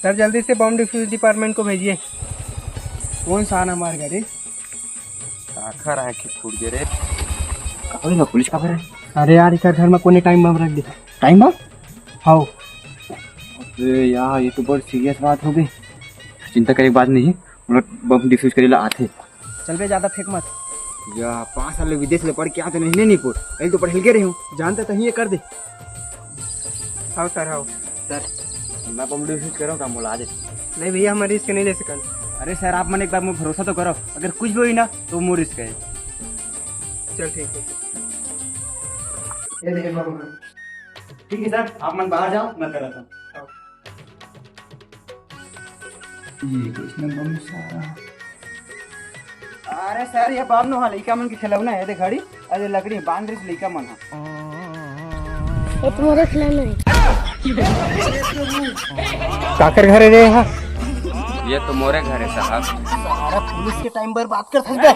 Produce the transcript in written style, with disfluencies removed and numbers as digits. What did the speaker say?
Sir जल्दी से bomb diffuse department को भेजिए। कौन सा आना मार गया रे? आखिर आंखें फूट गए रे। कहाँ है पुलिस का है? अरे यार इधर घर में कोने टाइम बम रख दिया। Time bomb? हाँ अरे यार ये तो बहुत सीरियस बात हो गई। चिंता करे बात नहीं है, हम लोग बम डिफ्यूज करे ला आते। चल बे ज्यादा फेंक मत। या 5 साल विदेश ले पढ़ के आते नहीं पुर अभी तो पढ़ हिल के रही हूँ। जानते तो ये कर दे। हाँ सर हाँ सर मैं बम डिफ्यूज कर रहा हूँ, काम बोला आज। नहीं भैया हम रिस्क नहीं ले सकते। अरे सर आप मैंने एक बार मुझे भरोसा तो करो, अगर कुछ भी हुई ना तो मुझे रिस्क है। चल ठीक है। ये देखिए बाबू। ठीक है सर, आप मन बाहर जाओ, मैं कर रहा हूँ। ये किसने बम सारा? अरे सर ये बम नो लइका मन के खिलौना है, देख घड़ी अरे लकड़ी बांध रही लइका मन हा। ये तुम्हारा खिलौना है। काकर घर रे यहाँ? ये तो मोरे घर है साहब। सारा पुलिस के टाइम पर बात कर सकता है।